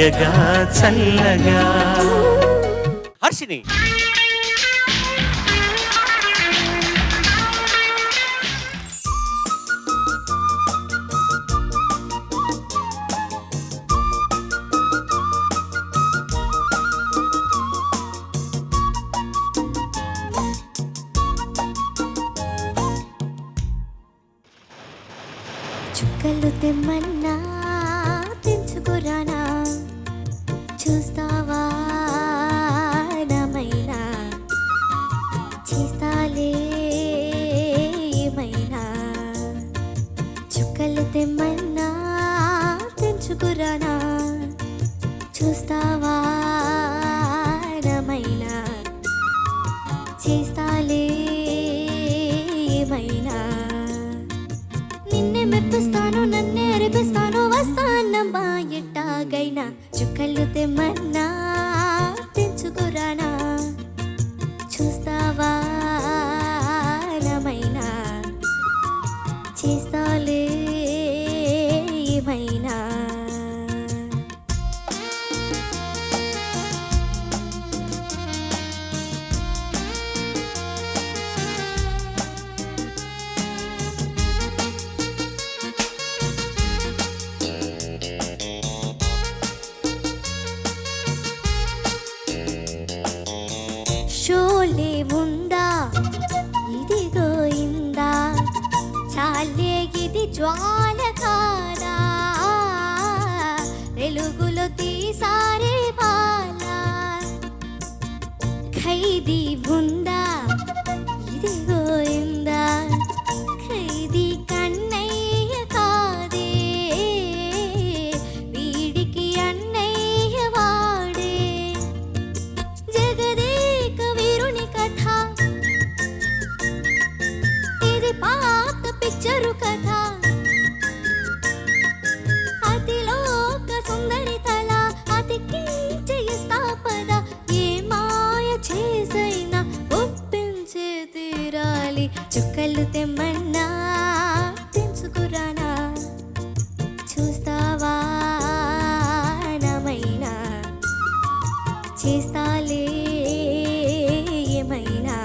హాయగా చల్లగా. హర్షిని చుక్కలు తెమ్మన్నా తెంచుకురానా, చూస్తావా నమైనా, చేస్తాలే ఏమైనా. చుక్కలు తెమ్మన్నా తెంచుకురానా, చూస్తావా నమైనా, చేస్తాలే ఏమైనా. నిన్నే మెప్పిస్తాను నన్నే అరిపిస్తాను, వస్తానమ్మా ఎట్టాగైనా. చుక్కలు తెమ్మన్నా తెంచుకురానా, చూస్తావా నమైనా, చేస్తాలే ఏమైనా. షోలే ఉందా ఇదిగో ఇందా, చాలే ఇది జ్వాల కాదా, వెలుగులో తీసారే బాలా. ఖైదీ ఉందా ఇదిగో ఇందా, ఖైదీ కన్నయ్య కాదే, వీడికి అన్నయ్య వాడే. జగదేక వీరుని కథ ఇది, పాత పిక్చరు కథ, అతిలోక సుందరి తల అతికించేస్తా పద. ఏ మాయ చేసైనా ఒప్పించే తీరాలి. చుక్కలు తెమ్మన్నా తెంచుకురానా, చూస్తావా నమైనా, చేస్తాలే ఏమైనా.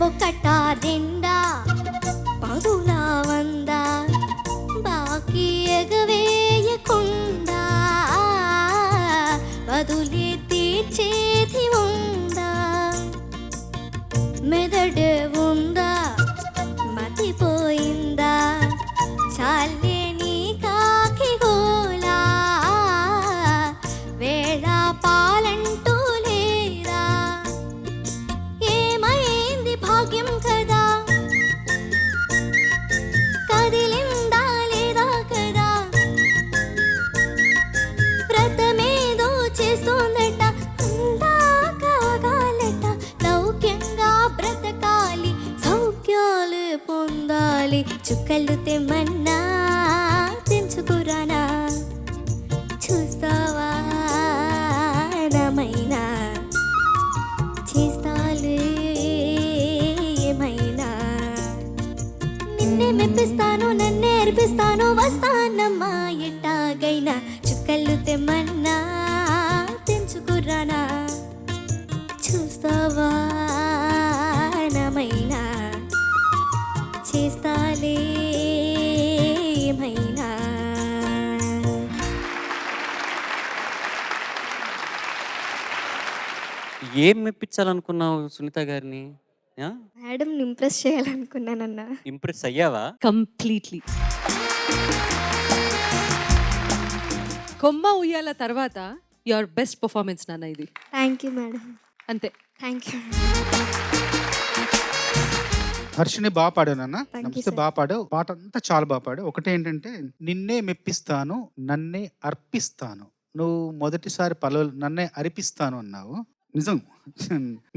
ఒకటా రెండా పదులా వందా, బాకీ ఎగవేయకుండా బదులే తీర్చేది ఉందా. మెదడే ఉందా మతిపోయిందా, చాలే నీ కాకి గోలా, వేళ పాలంటూ లేరా. ఏమైంది భాగ్యం కదా, కదిలిందా లేదా కదా, వ్రతమేదో చేస్తోందట, అందాకాగాలట, లౌక్యంగా బ్రతకాలి, సౌఖ్యాలు పొందాలి. చుక్కలు తెమ్మన్నా తెంచుకురానా, చూస్తావా నమైనా, చేస్తాలే ఏమైనా. నిన్నే మెప్పిస్తాను నన్నే అర్పిస్తాను, వస్తానమ్మా ఎట్టాగైనా. చుక్కలు తెమ్మన్నా తెంచుకురానా, చూస్తావా నమైనా, చేస్తాలే ఏమైనా. ఏం మెప్పించాలనుకున్నావు సునీత గారిని? మేడం ఇంప్రెస్ చేయాలనుకున్నానన్నా. ఇంప్రెస్ అయ్యావా? కంప్లీట్లీ. కొమ్మ ఉయ్యాల తర్వాత యువర్ బెస్ట్ పర్ఫార్మెన్స్ నాన్న ఇది. Thank you madam. అంతే. Thank you. హర్షిని బాగా పాడానన్న. Thank you, నమస్తే, sir. బాగా పాడావు. పాట అంతా చాలా బాగా పాడావు. ఒకటేంటంటే నిన్నే మెప్పిస్తాను నన్నే అర్పిస్తాను. నువ్వు మొదటిసారి నన్నే అర్పిస్తాను అన్నావు. నిజం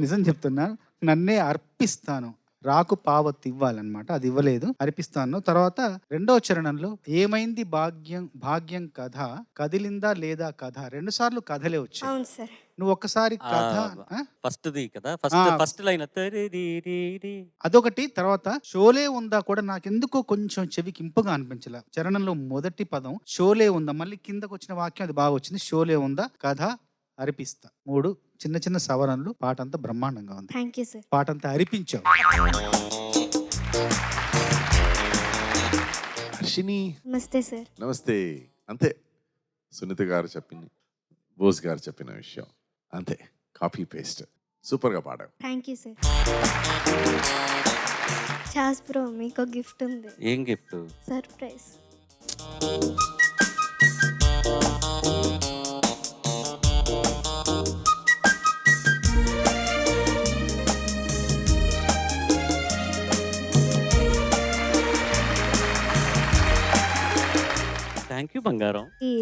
నిజం చెప్తున్నా. నన్నే అర్పిస్తాను, రాకు పావత్ ఇవ్వాలన్నమాట. అది ఇవ్వలేదు, అర్పిస్తాను. తర్వాత రెండవ చరణంలో ఏమైంది భాగ్యం భాగ్యం కథ, కదిలిందా లేదా కథ, 2 సార్లు కథలే వచ్చాయి. అవును సార్. నువ్వు ఒక్కసారి కథ ఫస్ట్ ది కదా, ఆ. ఫస్ట్ లైన్ అదొకటి. తర్వాత షోలే ఉందా కూడా నాకెందుకో కొంచెం చెవికి ఇంపుగా అనిపించలే. చరణంలో మొదటి పదం షోలే ఉందా, మళ్ళీ కిందకు వచ్చిన వాక్యం అది బాగా వచ్చింది. షోలే ఉందా, కథ, అరిపిస్తా. 3 చిన్న చిన్న సవరణలు. పాట అంతా బ్రహ్మాండంగా ఉంది. Thank you sir. పాట అంతా అరిపించావు. హర్షిని నమస్తే సార్. నమస్తే. అంతే, సునీత గారు చెప్పింది, బోస్ గారు చెప్పిన విషయం అంతే, కాపీ పేస్ట్. సూపర్గా పాడావు. Thank you sir. చాస్ బ్రో, మీకు గిఫ్ట్ ఉంది. ఏం గిఫ్ట్? సర్ప్రైజ్. థ్యాంక్ యూ బంగారం. ఈ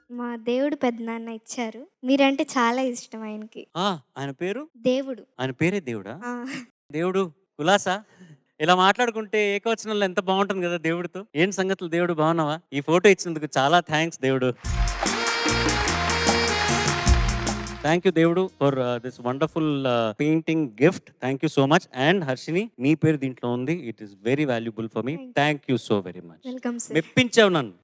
మా దేవుడు పెద్దనాన్న ఇచ్చారు. మీరంటే చాలా ఇష్టం ఆయనకి. ఆయన పేరు? దేవుడు. ఆయన పేరే దేవుడా? ఆ, దేవుడు కులాసా? ఇలా మాట్లాడుకుంటే ఏకవచనంలో ఎంత బాగుంటుంది కదా దేవుడితో. ఏం సంగతులు దేవుడు, బాగున్నావా? ఈ ఫోటో ఇచ్చినందుకు చాలా థ్యాంక్స్ దేవుడు. థ్యాంక్ యూ దేవుడు for this wonderful painting gift. Thank you so much. And Harshini, నీ పేరు దీంట్లో ఉంది. It is very valuable for me. Thank you so very much. Welcome sir. మెప్పించావు నన్ను.